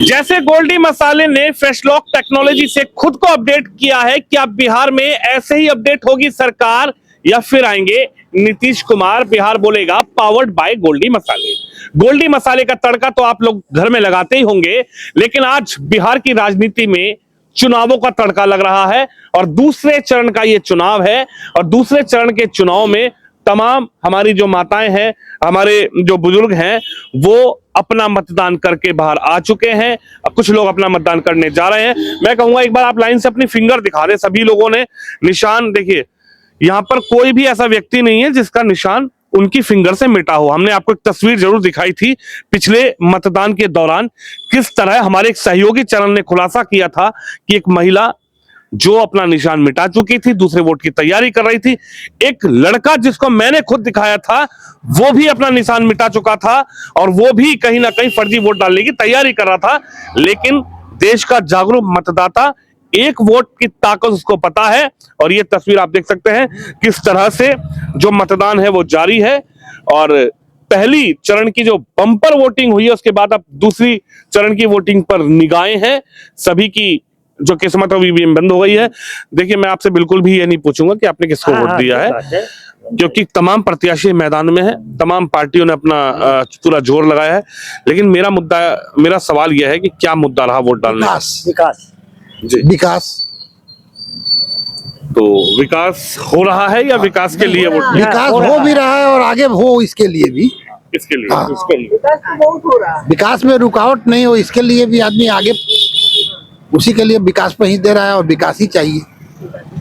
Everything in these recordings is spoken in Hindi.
जैसे गोल्डी मसाले ने फ्रेश लॉक टेक्नोलॉजी से खुद को अपडेट किया है, क्या बिहार में ऐसे ही अपडेट होगी सरकार या फिर आएंगे नीतीश कुमार? बिहार बोलेगा पावर्ड बाय गोल्डी मसाले। गोल्डी मसाले का तड़का तो आप लोग घर में लगाते ही होंगे, लेकिन आज बिहार की राजनीति में चुनावों का तड़का लग रहा है और दूसरे चरण का ये चुनाव है। और दूसरे चरण के चुनाव में तमाम हमारी जो माताएं हैं, हमारे जो बुजुर्ग हैं, वो अपना मतदान करके बाहर आ चुके हैं। कुछ लोग अपना मतदान करने जा रहे हैं। मैं कहूंगा एक बार आप लाइन से अपनी फिंगर दिखा दें। सभी लोगों ने निशान, देखिए यहां पर कोई भी ऐसा व्यक्ति नहीं है जिसका निशान उनकी फिंगर से मिटा हो। हमने आपको एक तस्वीर जरूर दिखाई थी पिछले मतदान के दौरान, किस तरह हमारे एक सहयोगी चरण ने खुलासा किया था कि एक महिला जो अपना निशान मिटा चुकी थी, दूसरे वोट की तैयारी कर रही थी, एक लड़का जिसको मैंने खुद दिखाया था वो भी अपना निशान मिटा चुका था और वो भी कहीं ना कहीं फर्जी वोट डालने की तैयारी कर रहा था। लेकिन देश का जागरूक मतदाता, एक वोट की ताकत उसको पता है। और ये तस्वीर आप देख सकते हैं किस तरह से जो मतदान है वो जारी है। और पहली चरण की जो बम्पर वोटिंग हुई है, उसके बाद अब दूसरी चरण की वोटिंग पर निगाहें हैं। सभी की जो किस्मत अभी भी बंद हो गई है। देखिए, मैं आपसे बिल्कुल भी ये नहीं पूछूंगा कि आपने किसको वोट दिया है, क्योंकि तमाम प्रत्याशी मैदान में हैं, तमाम पार्टियों ने अपना पूरा जोर लगाया है। लेकिन मेरा सवाल यह है कि क्या मुद्दा रहा वोट डालने का? विकास जी, विकास तो विकास हो रहा है या विकास के लिए वोट? विकास हो भी रहा है और आगे हो इसके लिए भी। इसके लिए हाँ। इसके लिए बहुत हो रहा है। विकास में रुकावट नहीं हो, इसके लिए भी आदमी आगे उसी के लिए विकास पे ही दे रहा है और विकास ही चाहिए।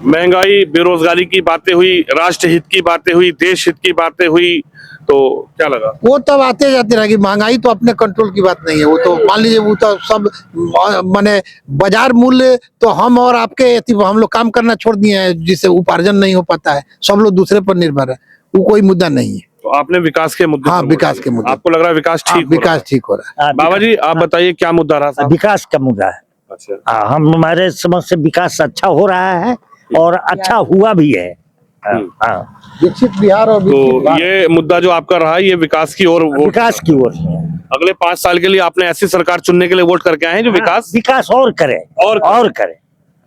महंगाई, बेरोजगारी की बातें हुई, राष्ट्र हित की बातें हुई, देश हित की बातें हुई, तो क्या लगा? वो तब आते जाते रहेगी। महंगाई तो अपने कंट्रोल की बात नहीं है। वो तो मान लीजिए, वो तो सब माने बाजार मूल्य तो हम और आपके हम लोग काम करना छोड़ दिए हैं, जिससे उपार्जन नहीं हो पाता है। सब लोग दूसरे पर निर्भर है, वो कोई मुद्दा नहीं है। तो आपने विकास के मुद्दे हाँ, पर विकास वोट के दिया। मुद्दे। आपको लग रहा है विकास ठीक हो रहा विकास ठीक हो रहा है। है? बाबा जी आप बताइए क्या मुद्दा रहा साहब? विकास का मुद्दा है। अच्छा, हम हमारे समझ से विकास अच्छा हो रहा है और अच्छा हुआ भी है। हाँ, विकसित बिहार और विकसित तो भारत। ये मुद्दा जो आपका रहा है ये विकास की ओर वोट। विकास की ओर अगले 5 साल के लिए आपने ऐसी सरकार चुनने के लिए वोट करके आए हैं जो विकास और करे और करे।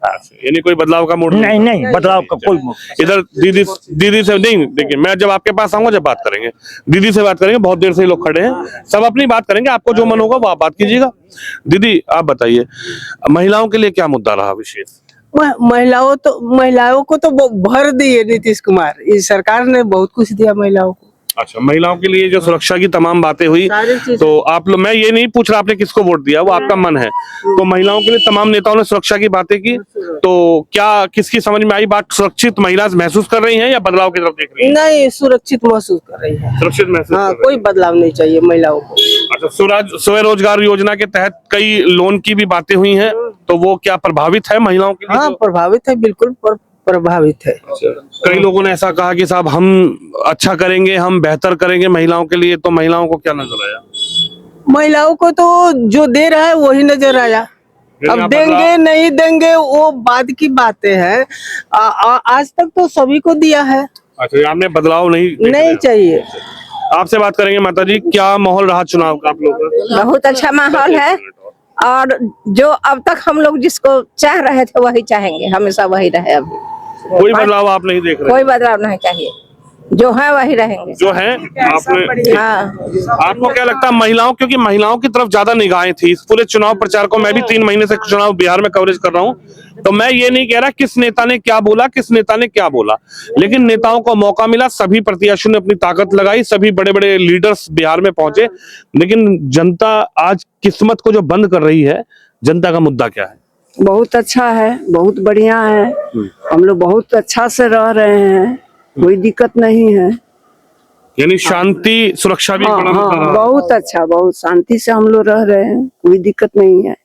यानी कोई बदलाव का मूड नहीं नहीं, बदलाव का कोई इधर दीदी से नहीं। देखिए, मैं जब आपके पास आऊंगा, जब बात करेंगे दीदी से बात करेंगे। बहुत देर से ही लोग खड़े हैं, सब अपनी बात करेंगे। आपको जो मन होगा वो आप बात कीजिएगा। दीदी आप बताइए, महिलाओं के लिए क्या मुद्दा रहा विशेष? महिलाओं को तो भर दिए नीतीश कुमार। इस सरकार ने बहुत कुछ दिया महिलाओं को। अच्छा, महिलाओं के लिए जो सुरक्षा की तमाम बातें हुई, तो आप लोग, मैं ये नहीं पूछ रहा आपने किसको वोट दिया, वो आपका मन है। तो महिलाओं के लिए तमाम नेताओं ने सुरक्षा की बातें की, तो क्या किसकी समझ में आई बात? सुरक्षित महिला महसूस कर रही हैं या बदलाव की तरफ देख रही हैं? नहीं, सुरक्षित महसूस कर रही है। सुरक्षित महसूस हाँ, कर रही कोई बदलाव नहीं चाहिए महिलाओं को। हैं। अच्छा, स्वरोजगार योजना के तहत कई लोन की भी बातें हुई हैं, तो वो क्या प्रभावित है महिलाओं के लिए? हाँ, प्रभावित है, बिल्कुल प्रभावित है। कई लोगों ने ऐसा कहा कि साहब हम अच्छा करेंगे, हम बेहतर करेंगे महिलाओं के लिए, तो महिलाओं को क्या नजर आया? महिलाओं को तो जो दे रहा है वही नजर आया। अब देंगे नहीं देंगे वो बाद की बातें हैं। आज तक तो सभी को दिया है। अच्छा, आपने बदलाव नहीं चाहिए। आपसे बात करेंगे माता जी, क्या माहौल रहा चुनाव का आप लोग का? बहुत अच्छा माहौल है और जो अब तक हम लोग जिसको चाह रहे थे वही चाहेंगे, हमेशा वही रहे। अब कोई बदलाव आप नहीं देख रहे? कोई बदलाव नहीं चाहिए, जो है वही रहेंगे। जो है आपने। हाँ, आपको क्या लगता है महिलाओं, क्योंकि महिलाओं की तरफ ज्यादा निगाहें थी इस पूरे चुनाव प्रचार को? मैं भी 3 महीने से चुनाव बिहार में कवरेज कर रहा हूं, तो मैं ये नहीं कह रहा किस नेता ने क्या बोला, किस नेता ने क्या बोला, लेकिन नेताओं को मौका मिला, सभी प्रत्याशियों ने अपनी ताकत लगाई, सभी बड़े बड़े लीडर्स बिहार में पहुंचे। लेकिन जनता आज किस्मत को जो बंद कर रही है, जनता का मुद्दा क्या है? बहुत अच्छा है, बहुत बढ़िया है। हम लोग बहुत अच्छा से रह रहे हैं, कोई दिक्कत नहीं है। यानी शांति सुरक्षा भी बड़ा मुद्दा रहा। बहुत अच्छा, बहुत शांति से हम लोग रह रहे हैं, कोई दिक्कत नहीं है।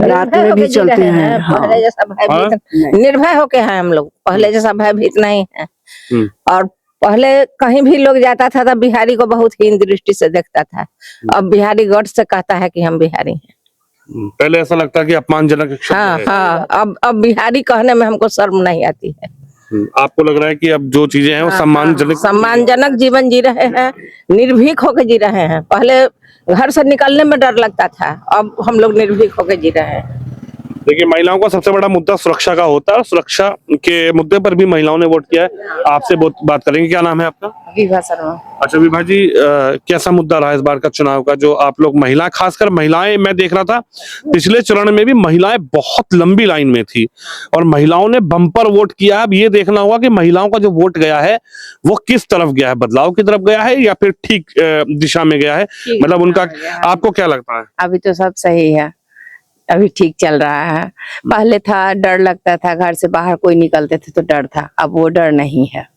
रात में भी चलते हैं। पहले जैसा भयभीत, निर्भय होके हैं हम लोग, पहले जैसा भयभीत नहीं है। और पहले कहीं भी लोग जाता था तो बिहारी को बहुत हीन दृष्टि से देखता था। अब बिहारी गढ़ से कहता है कि हम बिहारी हैं। पहले ऐसा लगता कि अपमानजनक शब्द हाँ है। हाँ, अब बिहारी कहने में हमको शर्म नहीं आती है। आपको लग रहा है कि अब जो चीजें हैं वो हाँ, सम्मानजनक सम्मानजनक जीवन जी रहे हैं, निर्भीक होकर जी रहे हैं। पहले घर से निकलने में डर लगता था, अब हम लोग निर्भीक होकर जी रहे हैं। देखिए, महिलाओं का सबसे बड़ा मुद्दा सुरक्षा का होता है और सुरक्षा के मुद्दे पर भी महिलाओं ने वोट किया है। आपसे बात करेंगे। क्या नाम है आपका? विभा शर्मा। अच्छा विभा जी, कैसा मुद्दा रहा इस बार का चुनाव का, जो आप लोग महिला, खासकर महिलाएं, मैं देख रहा था पिछले चरण में भी महिलाएं बहुत लंबी लाइन में थी और महिलाओं ने बम्पर वोट किया। अब ये देखना होगा कि महिलाओं का जो वोट गया है वो किस तरफ गया है, बदलाव की तरफ गया है या फिर ठीक दिशा में गया है, मतलब उनका आपको क्या लगता है? अभी तो सब सही है, अभी ठीक चल रहा है। पहले था डर लगता था, घर से बाहर कोई निकलते थे तो डर था, अब वो डर नहीं है।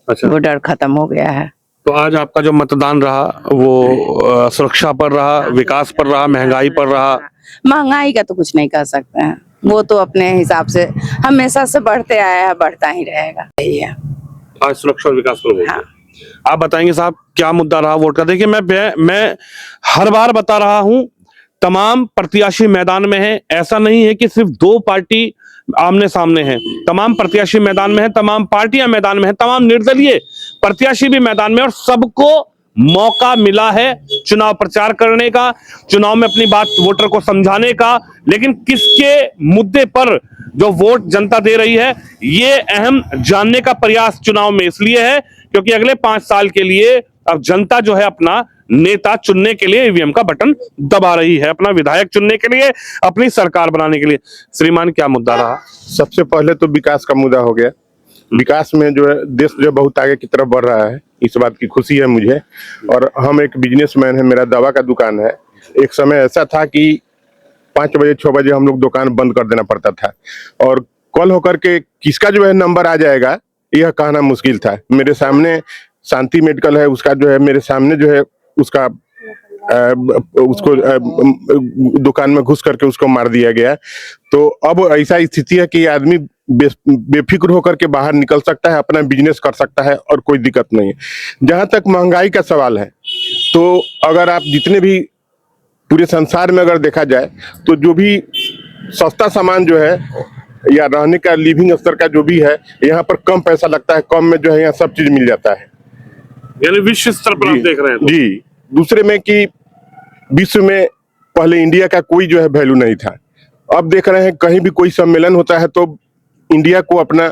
अच्छा, वो डर खत्म हो गया है। तो आज आपका जो मतदान रहा वो सुरक्षा पर रहा, विकास पर रहा, महंगाई पर रहा? महंगाई का तो कुछ नहीं कह सकते हैं, वो तो अपने हिसाब से हमेशा से बढ़ते आया है, बढ़ता ही रहेगा। यही है। आज सुरक्षा और विकास पर वोट हाँ। है। आप बताएंगे साहब क्या मुद्दा रहा वोट का? देखिए, मैं हर बार बता रहा हूं, तमाम प्रत्याशी मैदान में हैं। ऐसा नहीं है कि सिर्फ दो पार्टी आमने सामने हैं, तमाम प्रत्याशी मैदान में हैं, तमाम पार्टियां मैदान में हैं, तमाम निर्दलीय प्रत्याशी भी मैदान में, और सबको मौका मिला है चुनाव प्रचार करने का, चुनाव में अपनी बात वोटर को समझाने का। लेकिन किसके मुद्दे पर जो वोट जनता दे रही है, ये अहम जानने का प्रयास चुनाव में इसलिए है क्योंकि अगले 5 साल के लिए अब जनता जो है अपना नेता चुनने के लिए ईवीएम का बटन दबा रही है, अपना विधायक चुनने के लिए, अपनी सरकार बनाने के लिए। श्रीमान, क्या मुद्दा रहा? सबसे पहले तो विकास का मुद्दा हो गया। विकास में जो है देश जो बहुत आगे की तरफ बढ़ रहा है, इस बात की खुशी है मुझे। और हम एक बिजनेसमैन है, मेरा दवा का दुकान है। एक समय ऐसा था कि 5 बजे 6 बजे हम लोग दुकान बंद कर देना पड़ता था और कल होकर के किसका जो है नंबर आ जाएगा यह कहना मुश्किल था। मेरे सामने शांति मेडिकल है, उसका जो है मेरे सामने जो है उसका उसको दुकान में घुस करके उसको मार दिया गया। तो अब ऐसा स्थिति है कि आदमी बेफिक्र होकर के बाहर निकल सकता है, अपना बिजनेस कर सकता है और कोई दिक्कत नहीं है। जहां तक महंगाई का सवाल है, तो अगर आप जितने भी पूरे संसार में अगर देखा जाए तो जो भी सस्ता सामान जो है या रहने का लिविंग स्तर का जो भी है, यहाँ पर कम पैसा लगता है, कम में जो है यहाँ सब चीज मिल जाता है। यानी विश्व स्तर पर आप देख रहे हैं तो? जी। दूसरे में कि विश्व में पहले इंडिया का कोई जो है वैल्यू नहीं था, अब देख रहे हैं कहीं भी कोई सम्मेलन होता है तो इंडिया को अपना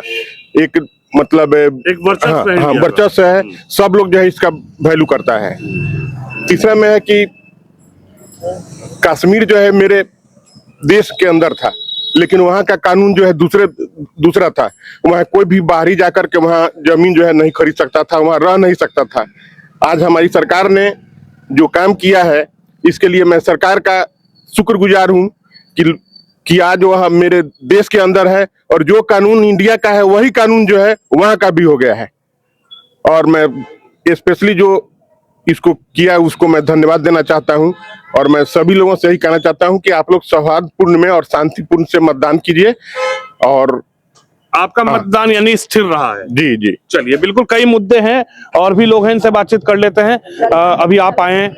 एक मतलब एक वर्चस्व है, हाँ वर्चस्व है, सब लोग जो है इसका वैल्यू करता है। तीसरा में है कि कश्मीर जो है मेरे देश के अंदर था, लेकिन वहाँ का कानून जो है दूसरा था। वहाँ कोई भी बाहरी जाकर के वहाँ जमीन जो है नहीं खरीद सकता था, वहाँ रह नहीं सकता था। आज हमारी सरकार ने जो काम किया है, इसके लिए मैं सरकार का शुक्रगुजार हूँ कि आज वह मेरे देश के अंदर है और जो कानून इंडिया का है वही कानून जो है वहाँ का भी हो गया है। और मैं स्पेशली जो इसको किया उसको मैं धन्यवाद देना चाहता हूँ और मैं सभी लोगों से यही कहना चाहता हूँ कि आप लोग सौहार्दपूर्ण में और शांतिपूर्ण से मतदान कीजिए। और आपका मतदान यानी स्थिर रहा है? जी जी। चलिए, बिल्कुल कई मुद्दे हैं और भी लोग हैं, इनसे बातचीत कर लेते हैं। अभी आप आए हैं,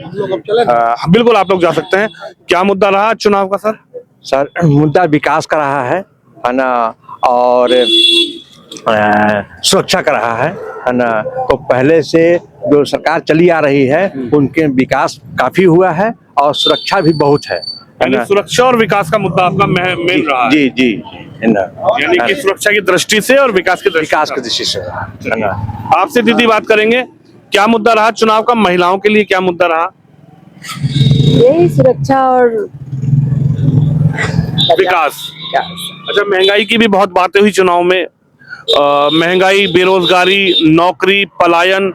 बिल्कुल आप लोग जा सकते हैं। क्या मुद्दा रहा चुनाव का सर? सर, मुद्दा विकास का रहा है ना, और सुरक्षा का रहा है ना। तो पहले से जो सरकार चली आ रही है उनके विकास काफी हुआ है और सुरक्षा भी बहुत है यानी सुरक्षा और विकास का मुद्दा आपका मेन रहा है? जी जी, है ना। यानी कि सुरक्षा की दृष्टि से और विकास की दृष्टि से है ना। आपसे दीदी बात करेंगे, क्या मुद्दा रहा चुनाव का, महिलाओं के लिए क्या मुद्दा रहा? यही सुरक्षा और विकास। अच्छा, महंगाई की भी बहुत बातें हुई चुनाव में, महंगाई, बेरोजगारी, नौकरी, पलायन,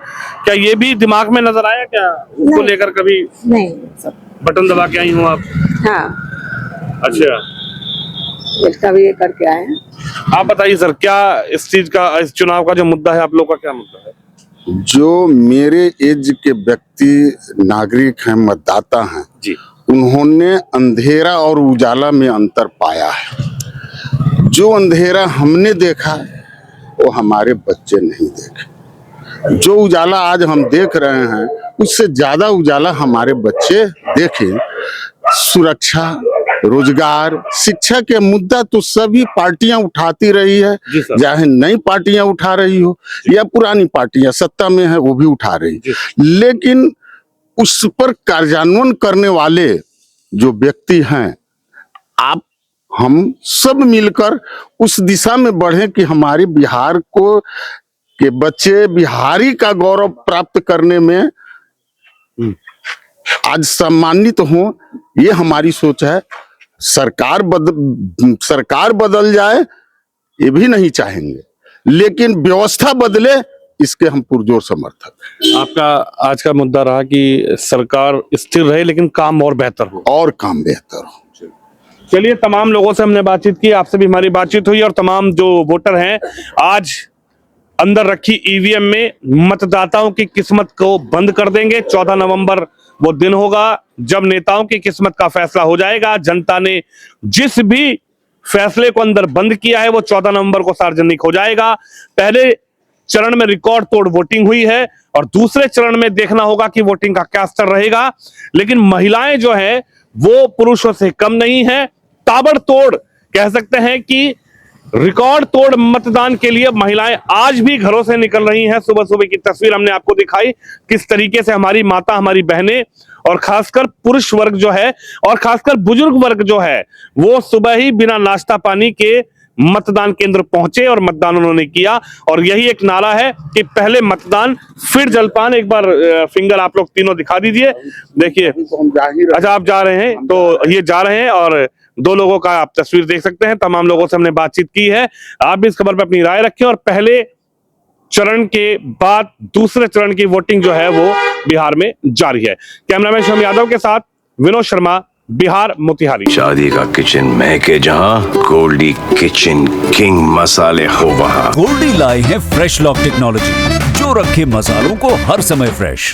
क्या ये भी दिमाग में नजर आया क्या? उसको लेकर कभी नहीं, बटन दबा के आई हूँ आप? हाँ, अच्छा, इसका भी ये करके आए हैं। आप बताइए सर, क्या इस चीज का, इस चुनाव का जो मुद्दा है आप लोग का क्या मुद्दा है? जो मेरे एज के व्यक्ति नागरिक हैं, मतदाता हैं जी, उन्होंने अंधेरा और उजाला में अंतर पाया है। जो अंधेरा हमने देखा वो हमारे बच्चे नहीं देखे। जो उजाला आज हम देख रहे हैं उससे ज्यादा उजाला हमारे बच्चे देखें। सुरक्षा, रोजगार, शिक्षा के मुद्दा तो सभी पार्टियां उठाती रही है, चाहे नई पार्टियां उठा रही हो या पुरानी पार्टियां सत्ता में है वो भी उठा रही, लेकिन उस पर कार्यान्वयन करने वाले जो व्यक्ति हैं, आप हम सब मिलकर उस दिशा में बढ़े कि हमारे बिहार को के बच्चे बिहारी का गौरव प्राप्त करने में आज सम्मानित हों, ये हमारी सोच है। सरकार बदल जाए ये भी नहीं चाहेंगे, लेकिन व्यवस्था बदले इसके हम पुरजोर समर्थक हैं। आपका आज का मुद्दा रहा कि सरकार स्थिर रहे लेकिन काम और बेहतर हो। और काम बेहतर हो। चलिए, तमाम लोगों से हमने बातचीत की, आपसे भी हमारी बातचीत हुई और तमाम जो वोटर हैं आज अंदर रखी ईवीएम में मतदाताओं की किस्मत को बंद कर देंगे। 14 नवंबर वो दिन होगा जब नेताओं की किस्मत का फैसला हो जाएगा। जनता ने जिस भी फैसले को अंदर बंद किया है वो 14 नवंबर को सार्वजनिक हो जाएगा। पहले चरण में रिकॉर्ड तोड़ वोटिंग हुई है और दूसरे चरण में देखना होगा कि वोटिंग का क्या स्तर रहेगा। लेकिन महिलाएं जो है वो पुरुषों से कम नहीं है। ताबड़तोड़ कह सकते हैं कि रिकॉर्ड तोड़ मतदान के लिए महिलाएं आज भी घरों से निकल रही हैं। सुबह सुबह की तस्वीर हमने आपको दिखाई किस तरीके से हमारी माता, हमारी बहनें और खासकर पुरुष वर्ग जो है और खासकर बुजुर्ग वर्ग जो है वो सुबह ही बिना नाश्ता पानी के मतदान केंद्र पहुंचे और मतदान उन्होंने किया। और यही एक नारा है कि पहले मतदान फिर जलपान। एक बार फिंगर आप लोग तीनों दिखा दीजिए। देखिए, अच्छा आप जा रहे हैं, तो ये जा रहे हैं और दो लोगों का आप तस्वीर देख सकते हैं। तमाम लोगों से हमने बातचीत की है। आप भी इस खबर पर अपनी राय रखें और पहले चरण के बाद दूसरे चरण की वोटिंग जो है वो बिहार में जारी है। कैमरामैन शिवम यादव के साथ विनोद शर्मा, बिहार, मोतिहारी। शादी का किचन महके जहां, गोल्डी किचन किंग मसाले हो वहां। गोल्डी लाए हैं फ्रेश लॉक टेक्नोलॉजी जो रखे मसालों को हर समय फ्रेश।